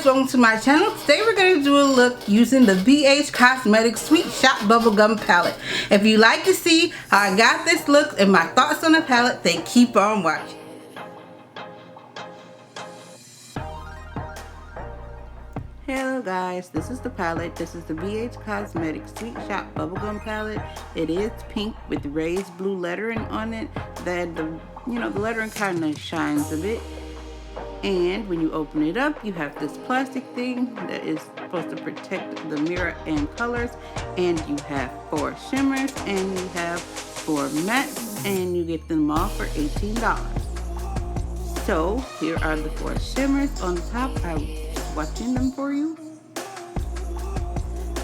welcome to my channel. Today we're going to do a look using the Bhcosmetics Sweet Shop Bubblegum Palette. If you like to see how I got this look and my thoughts on the palette, then keep on watching. Hello guys, this is the palette. This is the Bhcosmetics Sweet Shop Bubblegum Palette. It is pink with raised blue lettering on it. That the lettering kind of shines a bit. And when you open it up, you have this plastic thing that is supposed to protect the mirror and colors. And you have 4 shimmers and you have 4 mattes, and you get them all for $18. So here are the 4 shimmers on the top. I'm swatching them for you.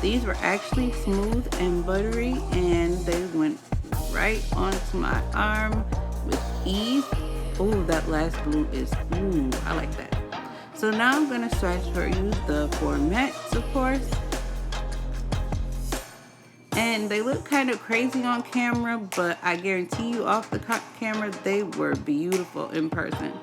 These were actually smooth and buttery, and they went right onto my arm with ease. Ooh, that last blue is, ooh, I like that. So now I'm going to swatch for you the 4 mattes, of course. And they look kind of crazy on camera, but I guarantee you off the camera, they were beautiful in person.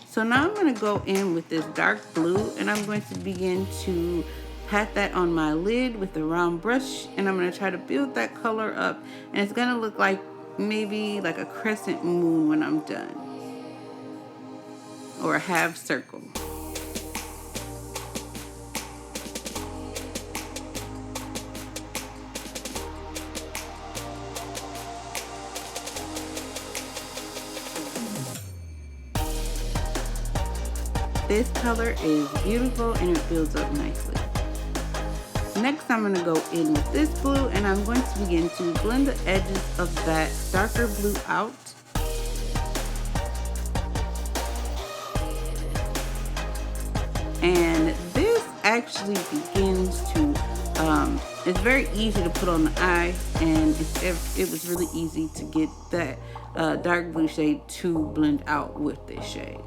So now I'm going to go in with this dark blue, and I'm going to begin to pat that on my lid with a round brush, and I'm going to try to build that color up. And it's going to look like maybe like a crescent moon when I'm done, or a half circle. This color is beautiful and it builds up nicely. Next, I'm going to go in with this blue, and I'm going to begin to blend the edges of that darker blue out. And this actually begins to, it's very easy to put on the eye, and it was really easy to get that dark blue shade to blend out with this shade.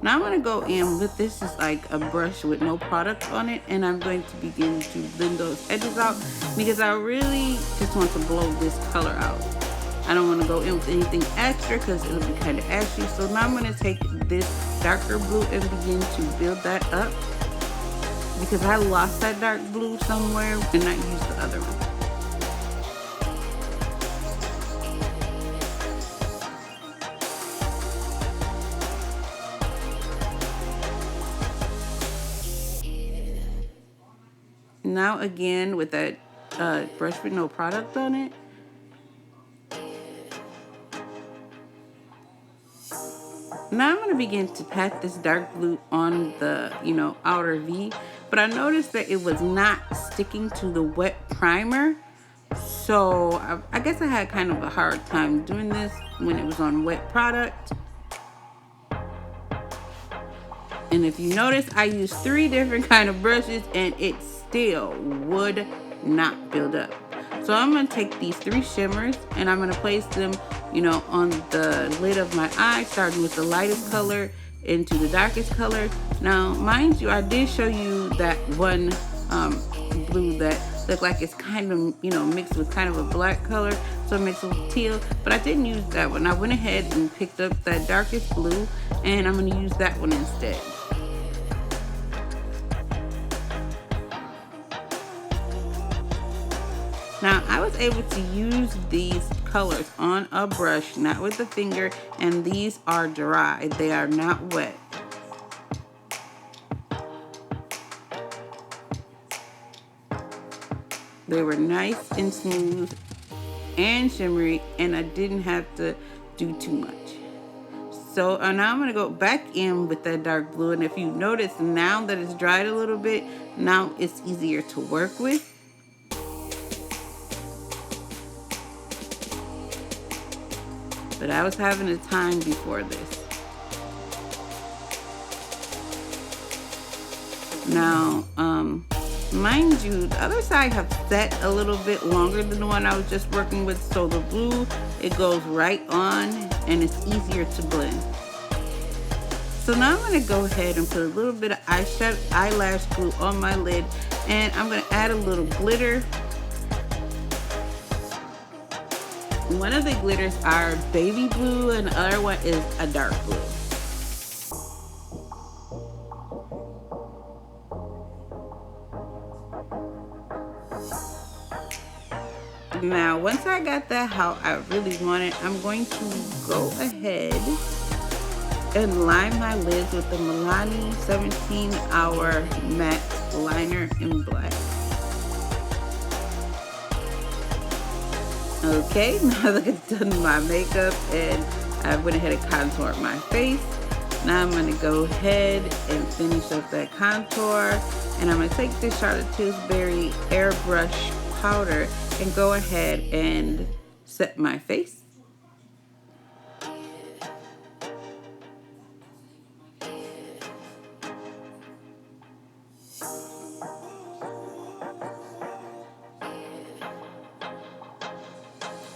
Now I'm going to go in with, this is like a brush with no product on it, and I'm going to begin to blend those edges out because I really just want to blow this color out. I don't want to go in with anything extra because it'll be kind of ashy. So now I'm going to take this darker blue and begin to build that up because I lost that dark blue somewhere and not use the other one. Now again with that brush with no product on it, now I'm going to begin to pat this dark blue on the outer V, but I noticed that it was not sticking to the wet primer, so I guess I had kind of a hard time doing this when it was on wet product. And if you notice, I used 3 different kind of brushes and it still would not build up. So I'm going to take these 3 shimmers and I'm going to place them, on the lid of my eye, starting with the lightest color into the darkest color. Now, mind you, I did show you that one blue that looked like it's kind of, mixed with kind of a black color, so mixed with teal, but I didn't use that one. I went ahead and picked up that darkest blue, and I'm going to use that one instead. Now, I was able to use these colors on a brush, not with the finger, and these are dry. They are not wet. They were nice and smooth and shimmery, and I didn't have to do too much. So now I'm going to go back in with that dark blue, and if you notice now that it's dried a little bit, now it's easier to work with. But I was having a time before this. Now, mind you, the other side have set a little bit longer than the one I was just working with, so the blue, it goes right on and it's easier to blend. So now I'm going to go ahead and put a little bit of eyelash glue on my lid, and I'm going to add a little glitter. One of the glitters are baby blue and the other one is a dark blue. Now, once I got that how I really want it, I'm going to go ahead and line my lids with the Milani 17-hour matte liner in black. Okay, now that I've done my makeup and I went ahead and contoured my face, now I'm going to go ahead and finish up that contour, and I'm going to take this Charlotte Tilbury airbrush powder and go ahead and set my face.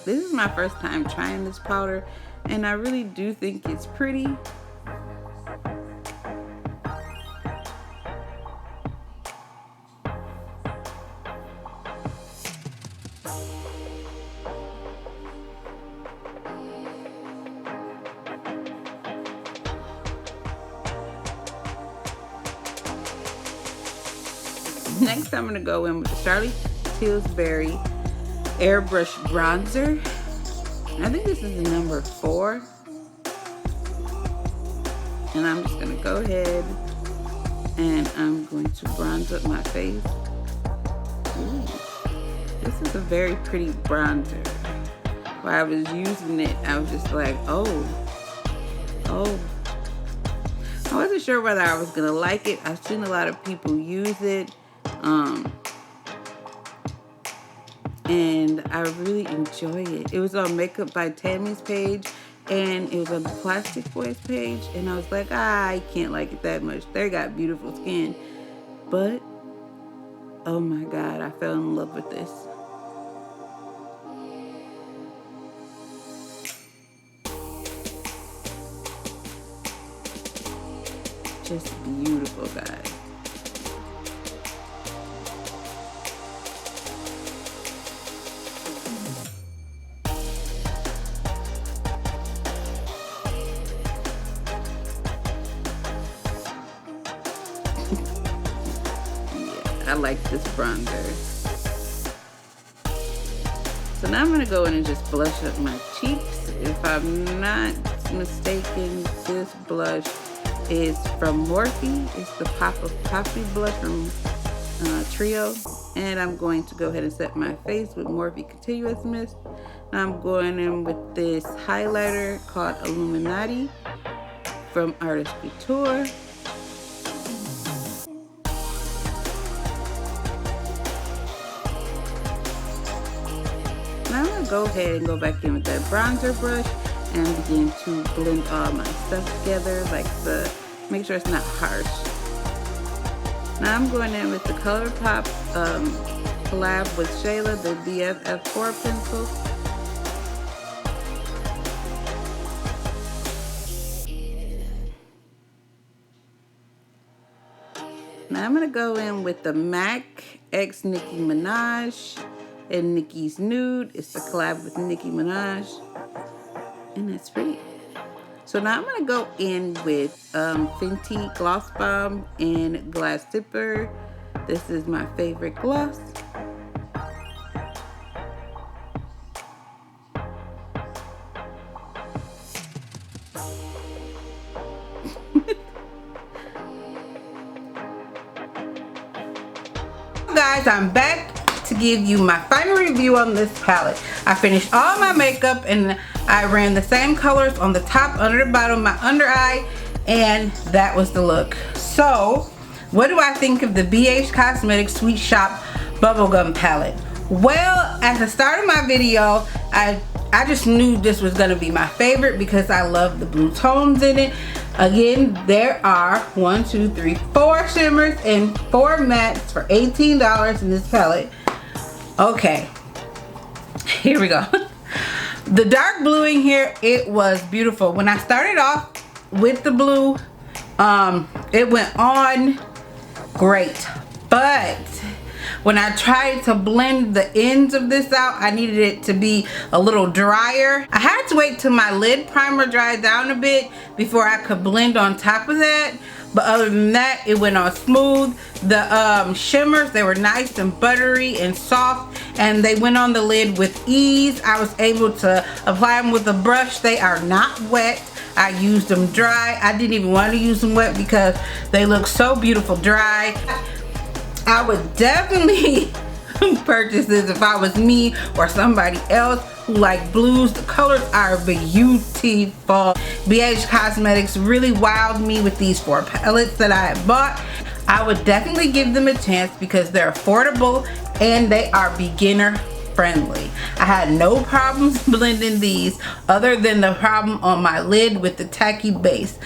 This is my first time trying this powder, and I really do think it's pretty. Next, I'm going to go in with the Charlotte Tilbury airbrush bronzer. I think this is the number 4. And I'm just going to go ahead and I'm going to bronze up my face. Ooh, this is a very pretty bronzer. While I was using it, I was just like, oh. I wasn't sure whether I was going to like it. I've seen a lot of people use it. And I really enjoy it. It was on Makeup by Tammy's page, and it was on the Plastic Boys page, and I was like, I can't like it that much. They got beautiful skin. But, oh my God, I fell in love with this. Just beautiful, guys. I like this bronzer. So now I'm going to go in and just blush up my cheeks. If I'm not mistaken, this blush is from Morphe. It's the Pop of Poppy blush from Trio. And I'm going to go ahead and set my face with Morphe Continuous Mist. Now I'm going in with this highlighter called Illuminati from Artist Couture. Now I'm going to go ahead and go back in with that bronzer brush and begin to blend all my stuff together, like make sure it's not harsh. Now I'm going in with the ColourPop collab with Shayla, the BFF4 pencil. Now I'm going to go in with the MAC X Nicki Minaj and Nicki's Nude. It's the collab with Nicki Minaj. And that's pretty. So now I'm going to go in with Fenty Gloss Bomb and Glass Tipper. This is my favorite gloss. Guys, I'm back to give you my final review on this palette. I finished all my makeup and I ran the same colors on the top, under the bottom, my under eye, and that was the look. So, what do I think of the Bhcosmetics Sweet Shop Bubblegum palette? Well, at the start of my video, I just knew this was going to be my favorite because I love the blue tones in it. Again, there are 4 shimmers and 4 mattes for $18 in this palette. Okay, here we go. The dark blue in here, it was beautiful. When I started off with the blue, it went on great. But when I tried to blend the ends of this out, I needed it to be a little drier. I had to wait till my lid primer dried down a bit before I could blend on top of that. But other than that, it went on smooth. The shimmers, they were nice and buttery and soft, and they went on the lid with ease. I was able to apply them with a brush. They are not wet. I used them dry. I didn't even want to use them wet because they look so beautiful dry. I would definitely purchase this if I was me or somebody else who like blues. The colors are beautiful. Bhcosmetics really wowed me with these 4 palettes that I had bought. I would definitely give them a chance because they're affordable and they are beginner friendly. I had no problems blending these other than the problem on my lid with the tacky base.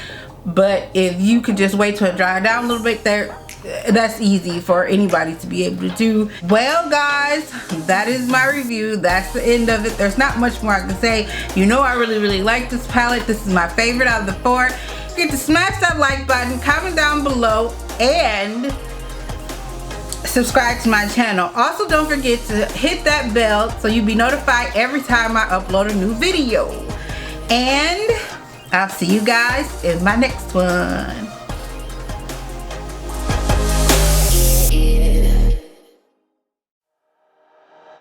But if you could just wait till it dried down a little bit there, that's easy for anybody to be able to do. Well guys, that is my review. That's the end of it. There's not much more I can say. You know I really like this palette. This is my favorite out of the 4. Forget to smash that like button, comment down below, and subscribe to my channel. Also, don't forget to hit that bell so you'll be notified every time I upload a new video. And I'll see you guys in my next one.